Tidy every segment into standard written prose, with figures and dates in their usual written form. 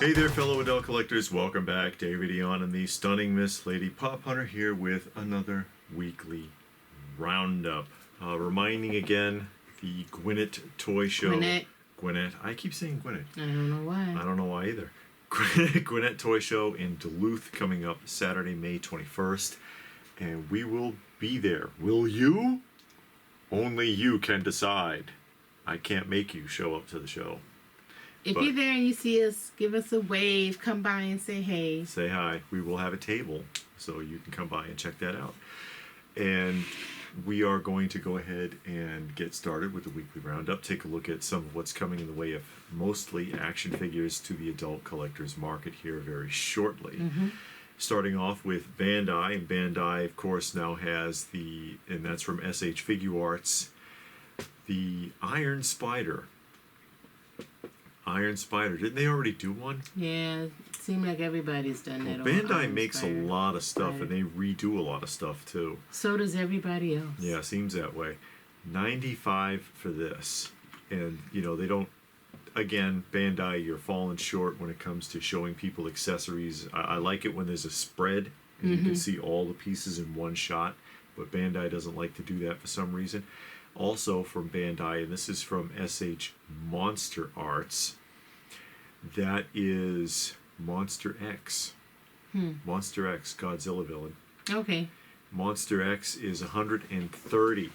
Hey there, fellow adult collectors. Welcome back. David Eon and the stunning Miss Lady Pop Hunter here with another weekly roundup. Reminding again, the Gwinnett Toy Show. Gwinnett. I keep saying Gwinnett. I don't know why. I don't know why either. Gwinnett Toy Show in Duluth coming up Saturday, May 21st. And we will be there. Will you? Only you can decide. I can't make you show up to the show. If you're there and you see us, give us a wave. Come by and say hey. Say hi. We will have a table, so you can come by and check that out. And we are going to go ahead and get started with the weekly roundup. Take a look at some of what's coming in the way of mostly action figures to the adult collectors market here very shortly. Starting off with Bandai, and Bandai, of course, now has and that's from SH Figure Arts, the Iron Spider. Iron Spider. Didn't they already do one? Yeah, it seems like everybody's done that. Bandai makes a lot of stuff, and they redo a lot of stuff too. So does everybody else. Yeah, seems that way. $95 for this, and you know they don't. Again, Bandai, you're falling short when it comes to showing people accessories. I like it when there's a spread and you can see all the pieces in one shot, but Bandai doesn't like to do that for some reason. Also from Bandai, and this is from SH Monster Arts, that is Monster X. Monster X, Godzilla villain. Okay. Monster X is $130.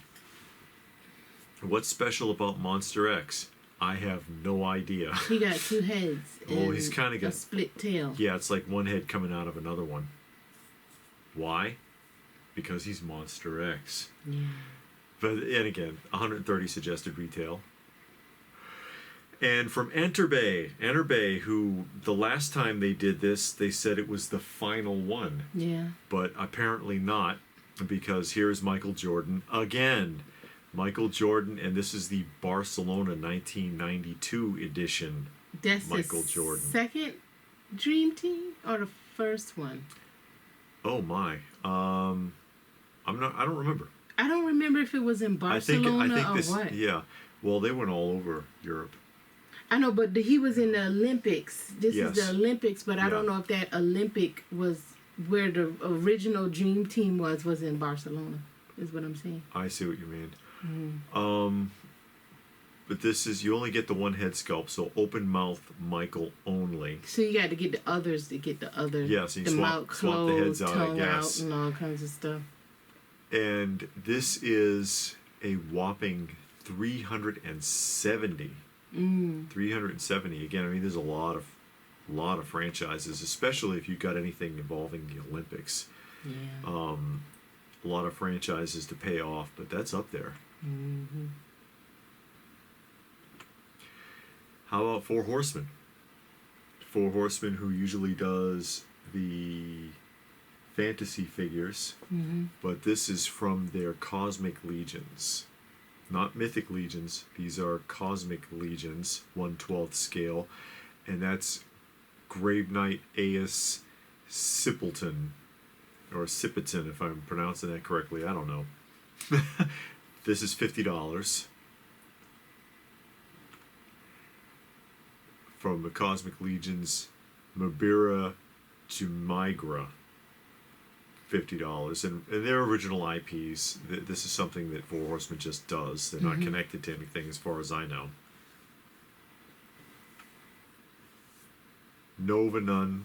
What's special about Monster X? I have no idea. He got two heads. Oh, he's kind of got a split tail. Yeah, it's like one head coming out of another one. Why? Because he's Monster X. Yeah. But, and again, 130 suggested retail. And from Enterbay, who the last time they did this, they said it was the final one. Yeah. But apparently not, because here's Michael Jordan again. Michael Jordan, and this is the Barcelona 1992 edition. That's Michael the Jordan. Second Dream Team or the first one? Oh my. I don't remember. I don't remember if it was in Barcelona or what. Yeah. Well, they went all over Europe. I know, but he was in the Olympics. This is the Olympics, but I don't know if that Olympic was where the original Dream Team was in Barcelona, is what I'm saying. I see what you mean. But this is, you only get the one head sculpt, so open mouth Michael only. So you got to get the others to get the other. Yeah, so you the swap mouth closed, the heads out, tongue I guess. out, and all kinds of stuff. And this is a whopping 370. 370. Again, I mean, there's a lot of franchises, especially if you've got anything involving the Olympics. Yeah. A lot of franchises to pay off, but that's up there. How about Four Horsemen? Four Horsemen, who usually does the fantasy figures, but this is from their Cosmic Legions. Not Mythic Legions, these are Cosmic Legions, 1/12 scale, and that's Grave Knight Aeus Sippleton, or Sippeton if I'm pronouncing that correctly, I don't know. This is $50. From the Cosmic Legions, Mabira Jumigra, $50. And their original IPs, this is something that Four Horsemen just does. They're not connected to anything as far as I know. Novian,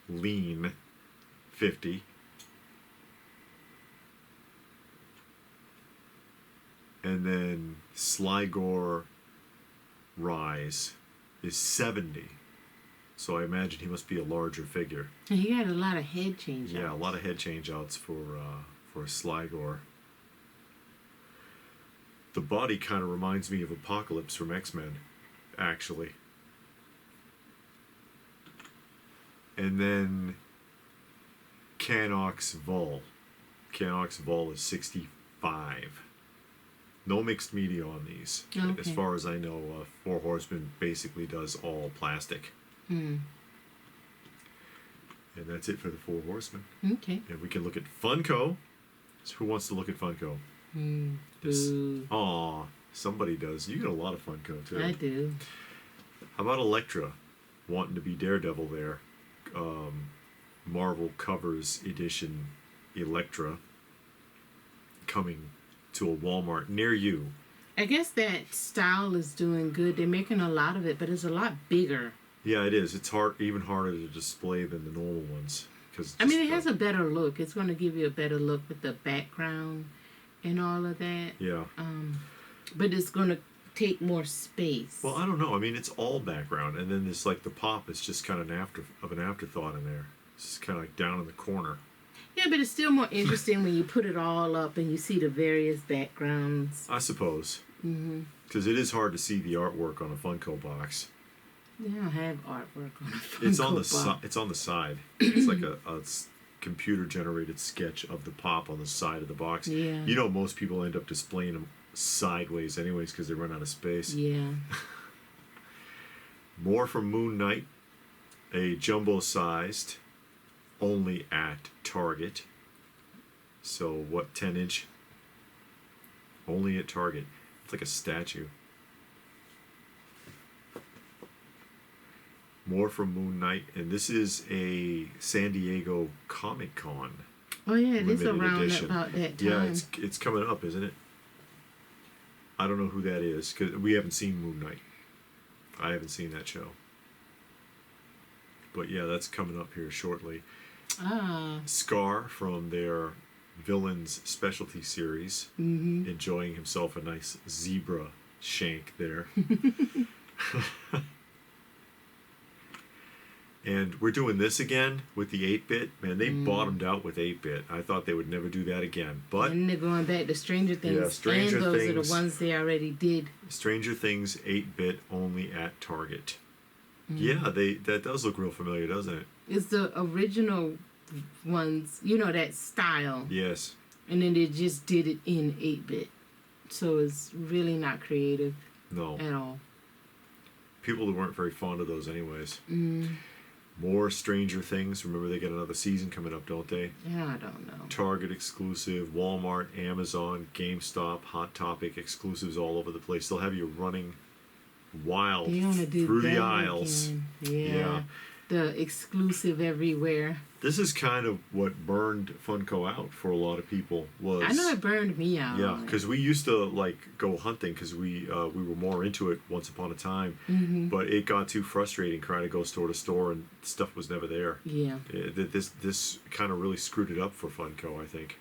Lean, $50. And then Sligor Rise is $70. So I imagine he must be a larger figure. And he had a lot of head change-outs. Yeah, a lot of head change-outs for Sligor. The body kind of reminds me of Apocalypse from X-Men, actually. And then Canox Vol. Canox Vol is $65. No mixed media on these. Okay. As far as I know, Four Horsemen basically does all plastic. And that's it for the Four Horsemen. Okay. And we can look at Funko. So who wants to look at Funko? Aw, Somebody does. You get a lot of Funko, too. I do. How about Elektra? Wanting to be Daredevil there. Marvel Covers Edition Elektra. Coming to a Walmart near you. I guess that style is doing good. They're making a lot of it, but it's a lot bigger. Yeah, it is. It's even harder to display than the normal ones. It has a better look. It's going to give you a better look with the background and all of that. Yeah. But it's going to take more space. Well, I don't know. I mean, it's all background, and then this the pop is just kind of an afterthought in there. It's just kind of like down in the corner. Yeah, but it's still more interesting when you put it all up and you see the various backgrounds. I suppose. Because it is hard to see the artwork on a Funko box. They don't have artwork on a Funko It's on the box. It's on the side. It's like a computer-generated sketch of the pop on the side of the box. Yeah. You know, most people end up displaying them sideways anyways because they run out of space. Yeah. More from Moon Knight. A jumbo-sized, only at Target. So what, 10-inch? Only at Target. It's like a statue. More from Moon Knight, and this is a San Diego Comic Con. Oh yeah, it is limited around edition. about that time. Yeah, it's coming up, isn't it? I don't know who that is because we haven't seen Moon Knight. I haven't seen that show. But yeah, that's coming up here shortly. Scar from their Villains Specialty Series, enjoying himself a nice zebra shank there. And we're doing this again with the 8-bit. Man, they bottomed out with 8-bit. I thought they would never do that again. But and they're going back to Stranger Things. Yeah, Stranger and those Things. are the ones they already did. Stranger Things 8-bit only at Target. Yeah, that does look real familiar, doesn't it? It's the original ones, you know, that style. Yes. And then they just did it in 8-bit. So it's really not creative No. at all. People that weren't very fond of those anyways. More Stranger Things. Remember, they got another season coming up, don't they? Yeah, I don't know. Target exclusive, Walmart, Amazon, GameStop, Hot Topic exclusives all over the place. They'll have you running wild They want to do through that the aisles. again. Yeah. Yeah. The exclusive everywhere. This is kind of what burned Funko out for a lot of people. Was I know it burned me out. Yeah, because we used to go hunting because we were more into it once upon a time. But it got too frustrating trying to go store to store and stuff was never there. Yeah. This kind of really screwed it up for Funko, I think.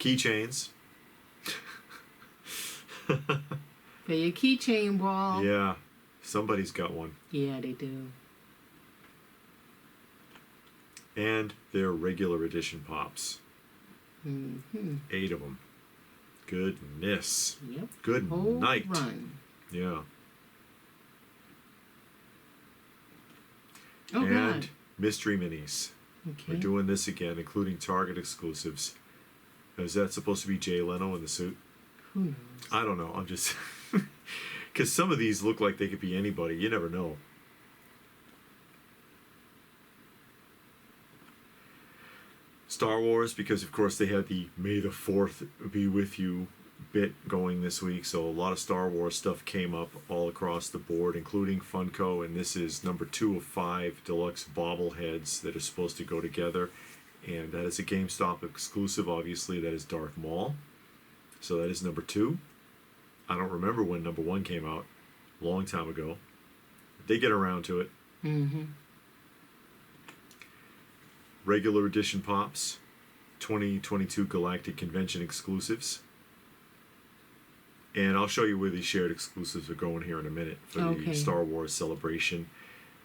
Keychains. For your keychain wall. Yeah, somebody's got one. Yeah, they do. And their regular edition pops. 8 of them. Goodness. Yep. Good Whole night. Run. Yeah. Oh, And God. mystery minis. Okay. We're doing this again, including Target exclusives. Is that supposed to be Jay Leno in the suit? Who knows? I don't know. I'm just... Because some of these look like they could be anybody. You never know. Star Wars, because of course they had the May the 4th be with you bit going this week. So a lot of Star Wars stuff came up all across the board, including Funko. And this is number 2 of 5 deluxe bobbleheads that are supposed to go together. And that is a GameStop exclusive, obviously. That is Darth Maul. So that is number 2. I don't remember when number 1 came out. A long time ago. They get around to it. Regular edition pops. 2022 Galactic Convention exclusives. And I'll show you where these shared exclusives are going here in a minute for the Star Wars celebration.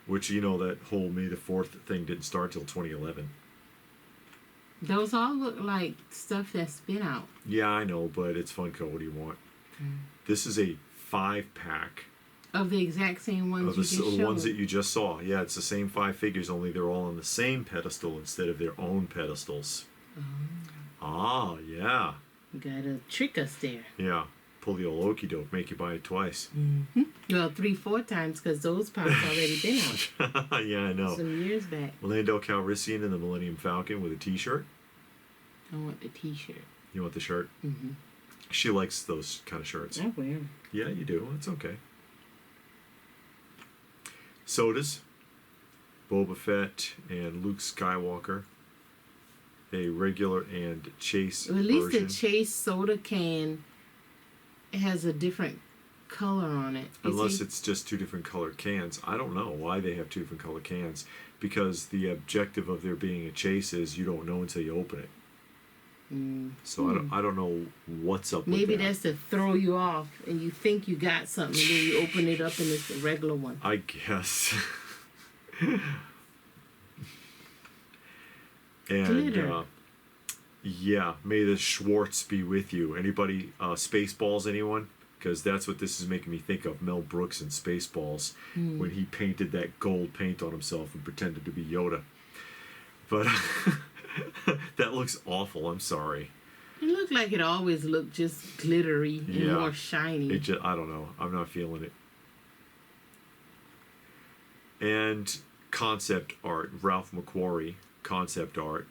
Which, you know, that whole May the 4th thing didn't start till 2011. Those all look like stuff that's been out. Yeah, I know, but it's Funko. What do you want? This is a 5-pack. Of the exact same ones you just showed. The ones that you just saw. Yeah, it's the same 5 figures, only they're all on the same pedestal instead of their own pedestals. Ah, yeah. You gotta trick us there. Yeah. Pull the old okey doke, make you buy it twice. Well, 3-4 times, because those pops already been out. Yeah, I know. Some years back. Lando Calrissian in the Millennium Falcon with a t-shirt. I want the t-shirt. You want the shirt? She likes those kind of shirts. Oh, yeah. Yeah, you do. It's okay. Sodas. Boba Fett and Luke Skywalker. A regular and chase Well, at least version. the chase soda can has a different color on it. Unless it's just two different color cans. I don't know why they have two different color cans. Because the objective of there being a chase is you don't know until you open it. So I don't know what's up with that. Maybe that's to throw you off and you think you got something and then you open it up and it's the regular one. I guess. And yeah, may the Schwartz be with you. Anybody Spaceballs, anyone? Because that's what this is making me think of, Mel Brooks in Spaceballs, when he painted that gold paint on himself and pretended to be Yoda. But that looks awful, I'm sorry. It looked like it always looked just glittery and more shiny. I don't know. I'm not feeling it. And concept art, Ralph McQuarrie, concept art,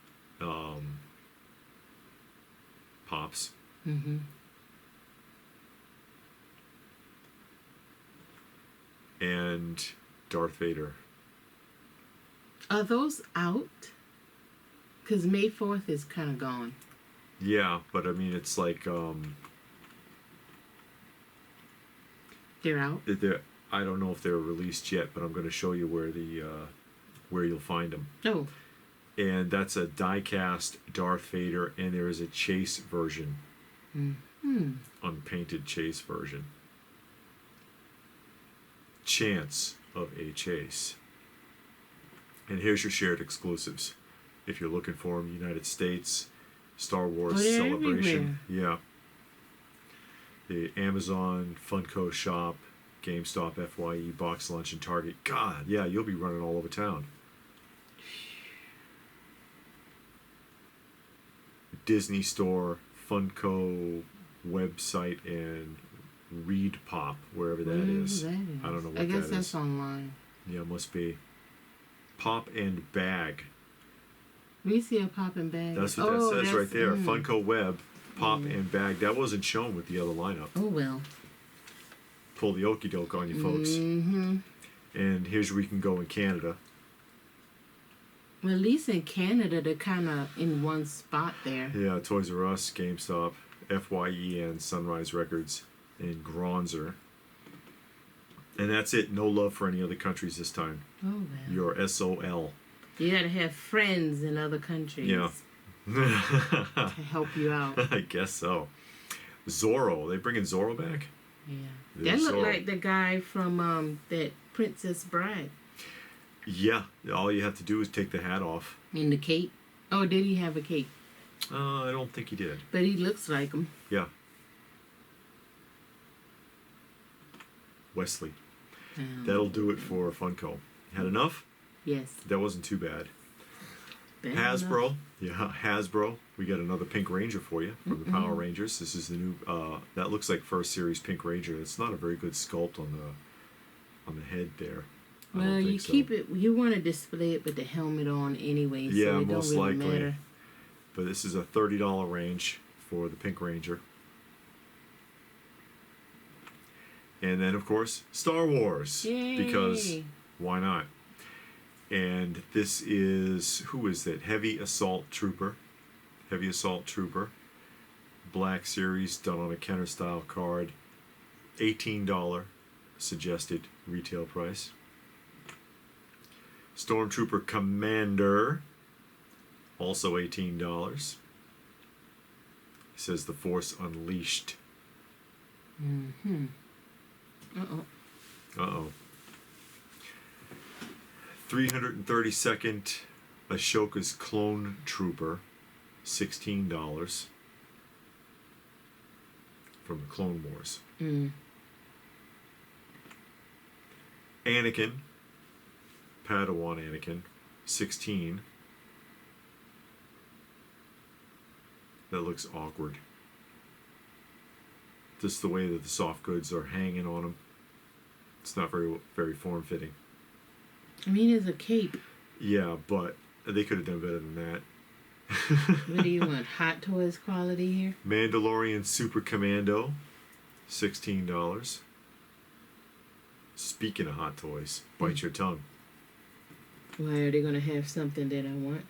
Pops. Mm-hmm. And Darth Vader. Are those out? Because May 4th is kind of gone. Yeah, but I mean, it's like... They're out? I don't know if they're released yet, but I'm going to show you where you'll find them. Oh. And that's a die-cast Darth Vader, and there is a chase version. Mm-hmm. Unpainted chase version. Chance of a chase. And here's your shared exclusives. If you're looking for them, United States, Star Wars Celebration. Everywhere. Yeah. The Amazon, Funko Shop, GameStop, FYE, Box Lunch, and Target. God, yeah, you'll be running all over town. Disney Store, Funko website, and Reed Pop, wherever that is. I don't know what that is. I guess that's online. Yeah, it must be. Pop and Bag. We see a Pop and Bag. That's what that says right there. Funko Web, Pop and Bag. That wasn't shown with the other lineup. Oh, well. Pull the okie doke on you folks. Mm-hmm. And here's where you can go in Canada. Well, at least in Canada, they're kind of in one spot there. Yeah, Toys R Us, GameStop, FYE, and Sunrise Records in Gronzer. And that's it. No love for any other countries this time. Oh, well. Your SOL. You got to have friends in other countries. Yeah. To help you out. I guess so. Zorro. They bringing Zorro back? Yeah. There's That looked Zorro. like the guy from that Princess Bride. Yeah. All you have to do is take the hat off. And the cape. Oh, did he have a cape? I don't think he did. But he looks like him. Yeah. Wesley. That'll do it for Funko. Had enough? Yes. That wasn't too bad. Bad Hasbro. enough. Yeah, Hasbro. We got another Pink Ranger for you from the Power Rangers. This is the new, that looks like first series Pink Ranger. It's not a very good sculpt on the head there. Well, you keep it, you want to display it with the helmet on anyway, so Yeah, it most don't really likely. matter. But this is a $30 range for the Pink Ranger. And then, of course, Star Wars. Yay. Because why not? And this is, who is it? Heavy Assault Trooper. Heavy Assault Trooper. Black Series, done on a Kenner style card. $18 suggested retail price. Stormtrooper Commander. Also $18. It says The Force Unleashed. Mm-hmm. Uh-oh. Uh-oh. 332nd Ashoka's Clone Trooper, $16 from the Clone Wars. Anakin, Padawan Anakin, $16. That looks awkward. Just the way that the soft goods are hanging on him. It's not very form-fitting. I mean, it's a cape. Yeah, but they could have done better than that. What do you want? Hot Toys quality here? Mandalorian Super Commando, $16. Speaking of Hot Toys, bite your tongue. Why are they gonna have something that I want?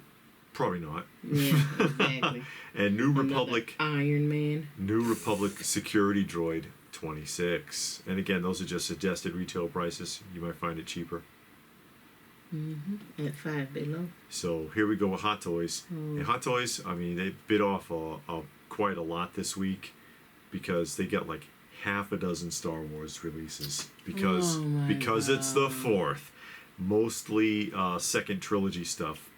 Probably not. Yeah, exactly. And New Another Republic Iron Man. New Republic Security Droid, $26. And again, those are just suggested retail prices. You might find it cheaper. At $5 below. So here we go with Hot Toys. And Hot Toys, I mean, they bit off quite a lot this week because they got like half a dozen Star Wars releases because it's the 4th. Mostly second trilogy stuff.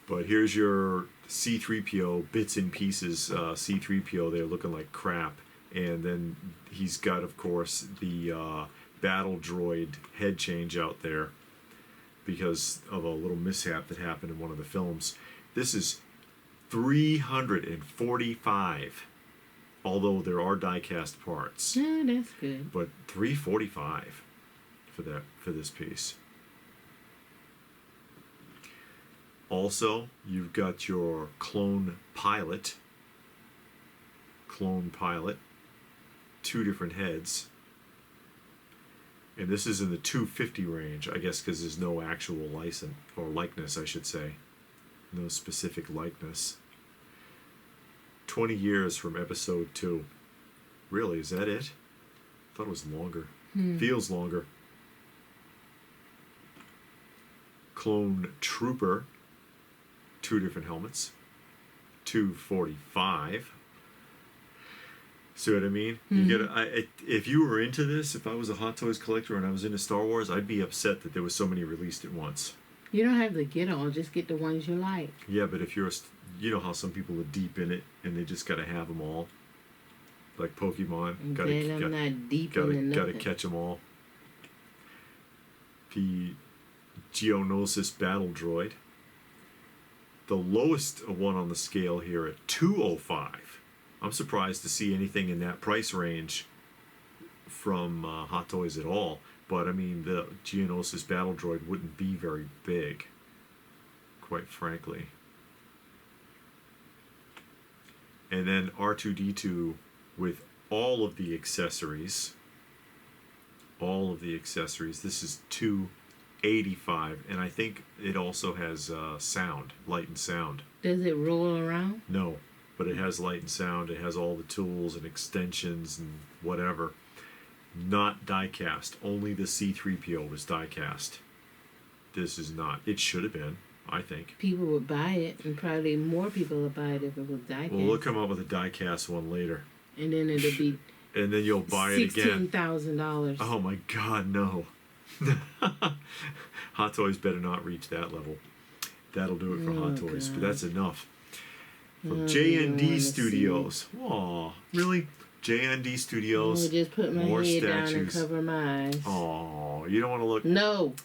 But here's your C-3PO bits and pieces. C-3PO, they're looking like crap. And then he's got, of course, the battle droid head change out there because of a little mishap that happened in one of the films. This is $345, although there are die-cast parts. Yeah, that's good. But $345 for this piece. Also, you've got your clone pilot. 2 different heads. And this is in the 250 range, I guess, because there's no actual license, or likeness, I should say. No specific likeness. 20 years from episode 2. Really, is that it? I thought it was longer. Feels longer. Clone Trooper. 2 different helmets. $245. See what I mean? You get if you were into this, if I was a Hot Toys collector and I was into Star Wars, I'd be upset that there was so many released at once. You don't have to get all, just get the ones you like. Yeah, but if you're you know how some people are deep in it and they just gotta have them all, like Pokemon. Gotta catch them all. The Geonosis Battle Droid. The lowest one on the scale here at $205. I'm surprised to see anything in that price range from Hot Toys at all. But, I mean, the Geonosis Battle Droid wouldn't be very big, quite frankly. And then R2-D2 with all of the accessories. All of the accessories. This is $285. And I think it also has sound, light and sound. Does it roll around? No. But it has light and sound. It has all the tools and extensions and whatever. Not die-cast. Only the C-3PO was die-cast. This is not. It should have been, I think. People would buy it, and probably more people would buy it if it was die-cast. Well, we'll come up with a die-cast one later. And then it'll be and then you'll buy it again. $16,000. Oh my God, no. Hot Toys better not reach that level. That'll do it for Hot Toys, but that's enough. From JND Studios. Aw, really? JND Studios. I'll just put my head down and cover my eyes. Aw, you don't want to look? No,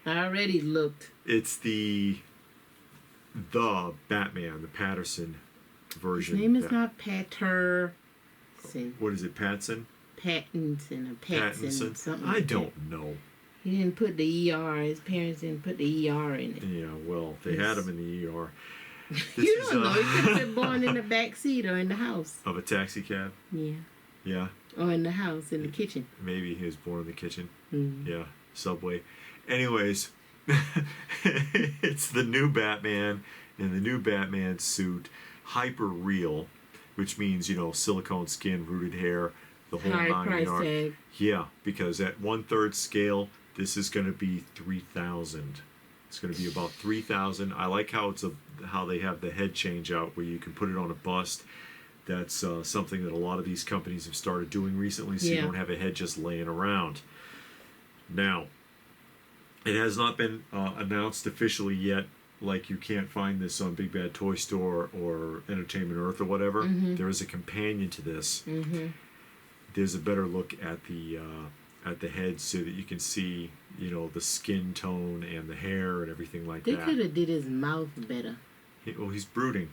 I already looked. It's the Batman, the Patterson version. His name is not Patterson. What is it, Patson? Pattinson or Patson. Something I don't know. He didn't put the ER. His parents didn't put the ER in it. Yeah, well, they had him in the ER. You don't know. He could have been born in the back seat or in the house. Of a taxi cab? Yeah. Yeah. Or in the house, in the kitchen. Maybe he was born in the kitchen. Mm. Yeah. Subway. Anyways, it's the new Batman in the new Batman suit. Hyper real, which means, silicone skin, rooted hair, the whole high 9 price yard. tag. Yeah, because at 1/3 scale, this is going to be $3,000. It's going to be about $3,000. I like how how they have the head change out where you can put it on a bust. That's something that a lot of these companies have started doing recently, so you don't have a head just laying around. Now, it has not been announced officially yet. Like, you can't find this on Big Bad Toy Store or Entertainment Earth or whatever. Mm-hmm. There is a companion to this. Mm-hmm. There's a better look at the head so that you can see, the skin tone and the hair and everything like that. They could have did his mouth better. He's brooding.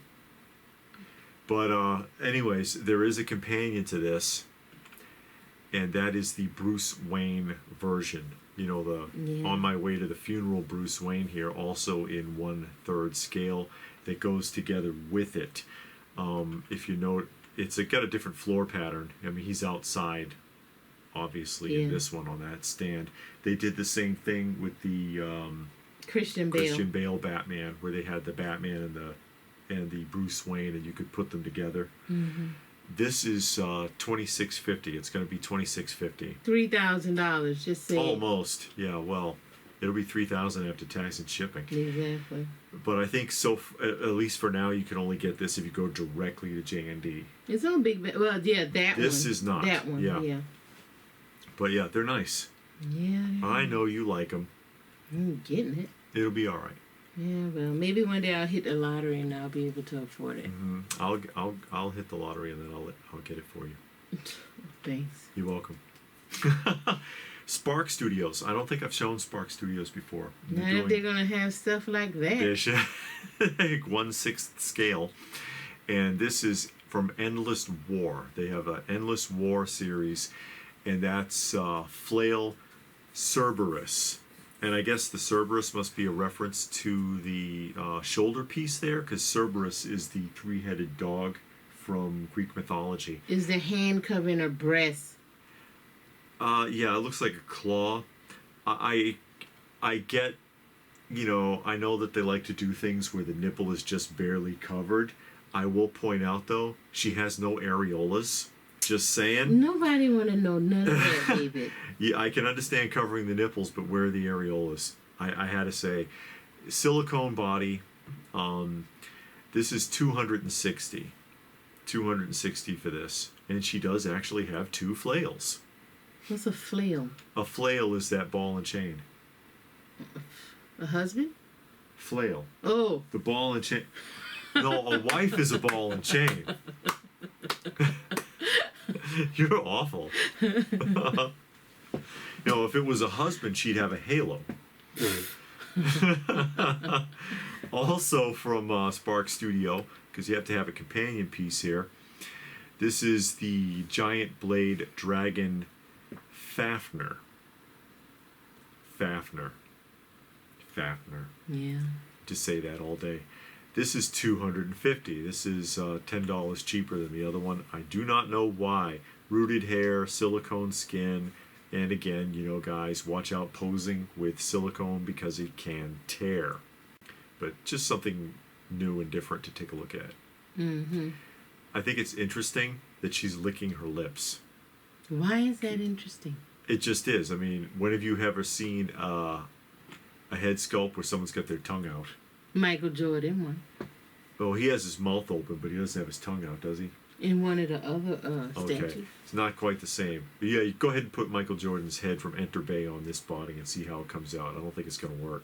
But anyways, there is a companion to this, and that is the Bruce Wayne version. On my way to the funeral Bruce Wayne here, also in 1/3 scale. that goes together with it. If you note, it's got a different floor pattern. I mean, he's outside, obviously, in this one on that stand. They did the same thing with the Christian Bale Batman, where they had the Batman and the Bruce Wayne, and you could put them together. Mm-hmm. This is $26.50. It's going to be $26.50. $3,000. Just say almost. Yeah. Well, it'll be $3,000 after tax and shipping. Exactly. But I think so. At least for now, you can only get this if you go directly to J&D. It's on Big. Well, yeah, that one. This is not. That one. Yeah. But yeah, they're nice. Yeah. I know you like them. I'm getting it. It'll be all right. Yeah, well, maybe one day I'll hit the lottery and I'll be able to afford it. Mm-hmm. I'll hit the lottery and then I'll get it for you. Thanks. You're welcome. Spark Studios. I don't think I've shown Spark Studios before. Not if they're gonna have stuff like that. Like 1/6 scale, and this is from Endless War. They have an Endless War series, and that's Flail Cerberus. And I guess the Cerberus must be a reference to the shoulder piece there, because Cerberus is the three-headed dog from Greek mythology. Is the hand covering her breast? Yeah, it looks like a claw. I get, I know that they like to do things where the nipple is just barely covered. I will point out, though, she has no areolas. Just saying. Nobody want to know none of that, David. Yeah, I can understand covering the nipples, but where are the areolas? I had to say. Silicone body. This is $260. $260 for this. And she does actually have 2 flails. What's a flail? A flail is that ball and chain. A husband? Flail. Oh. The ball and chain. No, a wife is a ball and chain. You're awful. If it was a husband, she'd have a halo. Also from Spark Studio, because you have to have a companion piece here. This is the Giant Blade Dragon Fafnir. Yeah. Just say that all day. This is $250. This is $10 cheaper than the other one. I do not know why. Rooted hair, silicone skin, and again, guys, watch out posing with silicone because it can tear. But just something new and different to take a look at. Mm-hmm. I think it's interesting that she's licking her lips. Why is that interesting? It just is. I mean, when have you ever seen a head sculpt where someone's got their tongue out? Michael Jordan one. Oh, he has his mouth open, but he doesn't have his tongue out, does he? In one of the other statues. Okay, it's not quite the same. But yeah, you go ahead and put Michael Jordan's head from Enter Bay on this body and see how it comes out. I don't think it's going to work.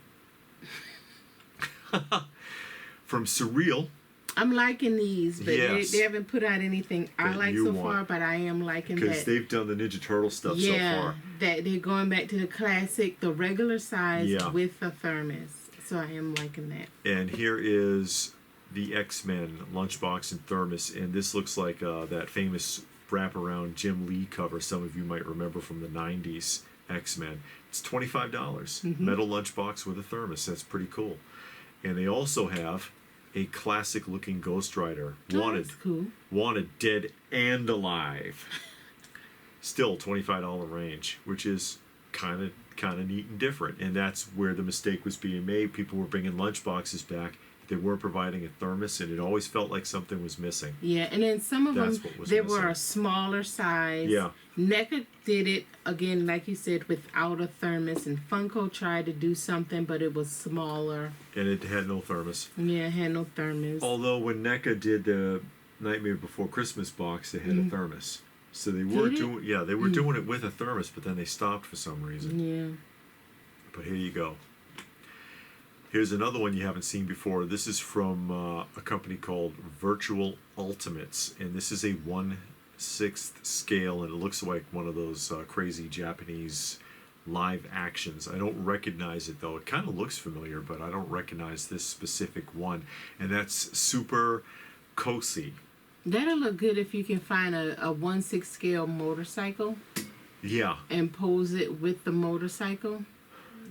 From Surreal. I'm liking these, but yes, they haven't put out anything I like so far, but I am liking that. Because they've done the Ninja Turtle stuff so far. Yeah, that they're going back to the classic, the regular size with a thermos. So I am liking that. And here is the X-Men lunchbox and thermos, and this looks like that famous wraparound Jim Lee cover some of you might remember from the 90s X-Men. It's $25. Mm-hmm. Metal lunchbox with a thermos. That's pretty cool. And they also have a classic looking Ghost Rider. That's cool. Wanted dead and alive. Still $25 range, which is kind of neat and different. And that's where the mistake was being made. People were bringing lunchboxes back. They weren't providing a thermos, and it always felt like something was missing. Yeah, and then some of them, they were a smaller size. Yeah. NECA did it, again, like you said, without a thermos, and Funko tried to do something, but it was smaller. And it had no thermos. Yeah, it had no thermos. Although when NECA did the Nightmare Before Christmas box, they had a thermos. So they were doing doing it with a thermos, but then they stopped for some reason. Yeah. But here you go. Here's another one you haven't seen before. This is from a company called Virtual Ultimates, and this is a 1/6 scale, and it looks like one of those crazy Japanese live actions. I don't recognize it though. It kind of looks familiar, but I don't recognize this specific one, and that's Super Kosi. That'll look good if you can find a 1/6 scale motorcycle. Yeah. And pose it with the motorcycle.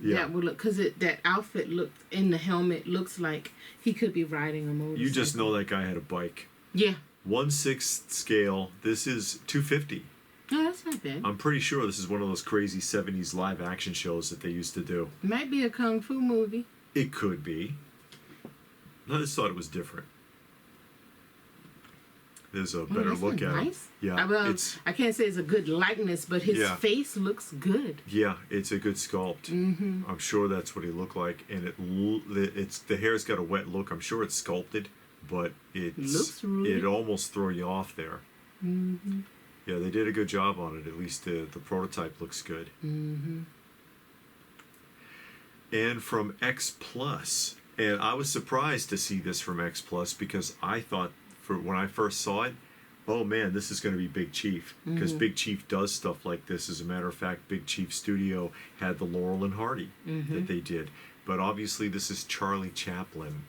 that would look, because that outfit looked in the helmet looks like he could be riding a motorcycle. You just know that guy had a bike. Yeah. 1/6 scale. This is $250. No, that's not bad. I'm pretty sure this is one of those crazy 70s live action shows that they used to do. Might be a kung fu movie. It could be. I just thought it was different. There's a better look at it. Yeah, well, I can't say it's a good likeness, but his face looks good. Yeah, it's a good sculpt. Mm-hmm. I'm sure that's what he looked like, and it's the hair's got a wet look. I'm sure it's sculpted, but it almost throw you off there. Mm-hmm. Yeah, they did a good job on it. At least the prototype looks good. Mm-hmm. And from X Plus, and I was surprised to see this from X Plus because I thought when I first saw it, oh man, this is going to be Big Chief, because Big Chief does stuff like this. As a matter of fact, Big Chief Studio had the Laurel and Hardy that they did, but obviously this is Charlie Chaplin,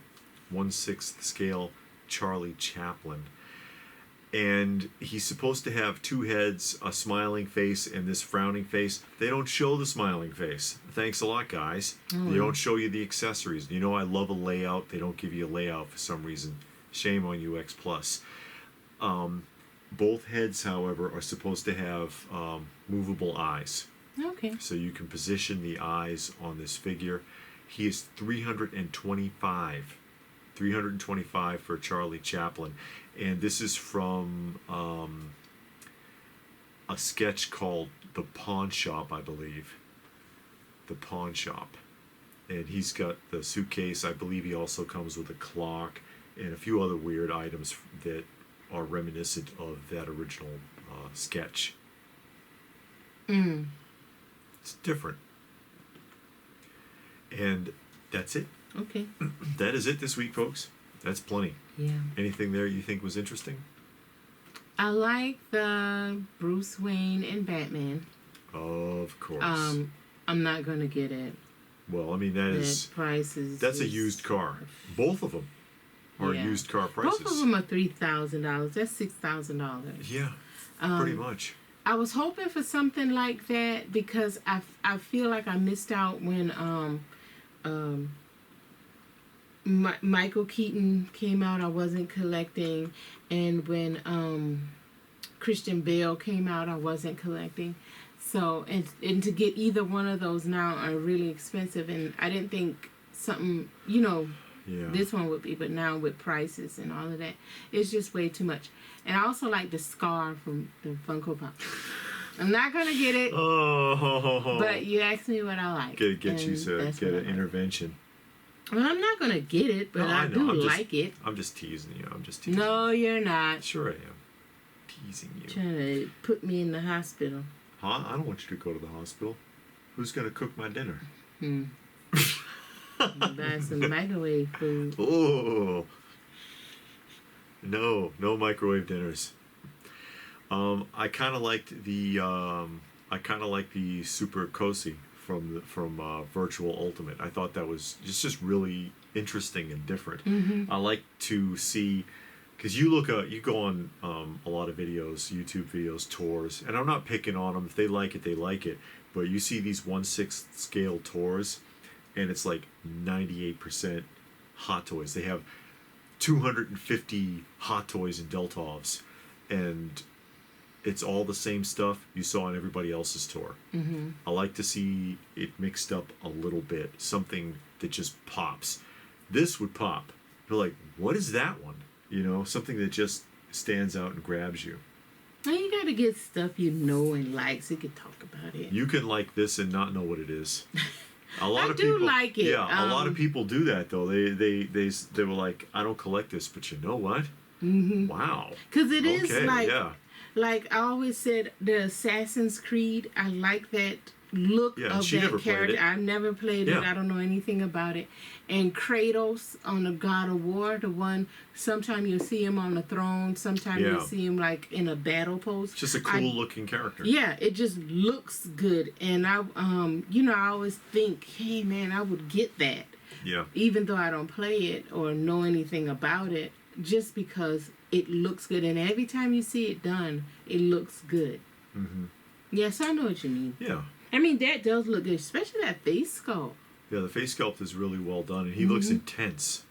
1/6 scale Charlie Chaplin, and he's supposed to have two heads, a smiling face and this frowning face. They don't show the smiling face. Thanks a lot, guys. They don't show you the accessories. You know I love a layout. They don't give you a layout for some reason. Shame on you, X Plus. Both heads, however, are supposed to have movable eyes. Okay. So you can position the eyes on this figure. He is $325. $325 for Charlie Chaplin. And this is from a sketch called The Pawn Shop, I believe. The Pawn Shop. And he's got the suitcase. I believe he also comes with a clock and a few other weird items that are reminiscent of that original sketch. It's different. And that's it. Okay. That is it this week, folks. That's plenty. Yeah. Anything there you think was interesting? I like the Bruce Wayne and Batman. Of course. I'm not going to get it. Well, I mean, that's a used car. Both of them are used car prices. Both of them are $3,000. That's $6,000. Yeah, pretty much. I was hoping for something like that because I feel like I missed out when Michael Keaton came out. I wasn't collecting, and when Christian Bale came out, I wasn't collecting. So and to get either one of those now are really expensive, and I didn't think something this one would be, but now with prices and all of that, it's just way too much. And I also like the scar from the Funko Pop. I'm not gonna get it, but you asked me what I like. Get an intervention. Well, I'm not gonna get it, but I do like it. I'm just teasing you. No, you're not. Sure I am. Teasing you. Trying to put me in the hospital. Huh? I don't want you to go to the hospital. Who's gonna cook my dinner? Buy some microwave food. Oh. No microwave dinners. I kind of liked the Super Cosi from Virtual Ultimate. I thought that was just really interesting and different. I like to see, because you go on a lot of videos, YouTube videos, tours, and I'm not picking on them. If they like it, they like it. But you see these 1/6 scale tours, and it's like 98% Hot Toys. They have 250 Hot Toys and Deltovs, and it's all the same stuff you saw on everybody else's tour. I like to see it mixed up a little bit, something that just pops. This would pop. You're like, what is that one? You know, something that just stands out and grabs you. Well, you gotta get stuff you know and like so you can talk about it. You can like this and not know what it is. A lot I of do people like it. Yeah, a lot of people do that though. They were like, I don't collect this, but you know what? Wow. Because it is like I always said, the Assassin's Creed. I like that look of that character. I've never played it. I don't know anything about it. And Kratos on the God of War, the one, sometimes you'll see him on the throne, sometimes you'll see him like in a battle pose. Just a cool looking character. Yeah, it just looks good. And I always think, hey man, I would get that. Yeah. Even though I don't play it or know anything about it, just because it looks good. And every time you see it done, it looks good. Yes, I know what you mean. Yeah. I mean, that does look good, especially that face sculpt. Yeah, the face sculpt is really well done, and he looks intense.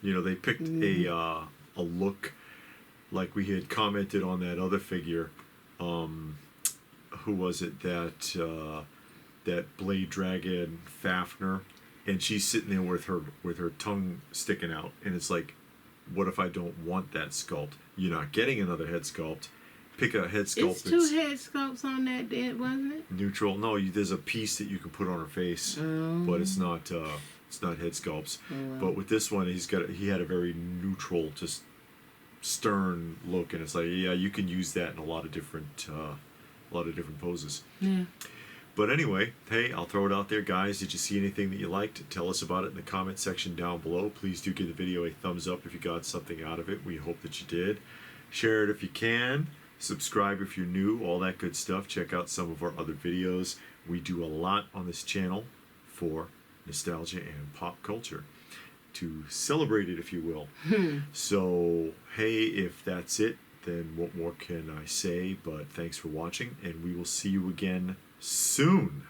You know, they picked a look like we had commented on that other figure. Who was it that Blade Dragon Fafnir, and she's sitting there with her tongue sticking out, and it's like, what if I don't want that sculpt? You're not getting another head sculpt. Pick a head sculpt. It's two head sculpts on that, wasn't it? Neutral. No, there's a piece that you can put on her face, but it's not head sculpts. But with this one, he had a very neutral, just stern look, and it's like, yeah, you can use that in a lot of different poses. Yeah. But anyway, hey, I'll throw it out there, guys. Did you see anything that you liked? Tell us about it in the comment section down below. Please do give the video a thumbs up if you got something out of it. We hope that you did. Share it if you can. Subscribe if you're new. All that good stuff. Check out some of our other videos. We do a lot on this channel for nostalgia and pop culture, to celebrate it, if you will. So, hey, if that's it, then what more can I say? But thanks for watching, and we will see you again soon.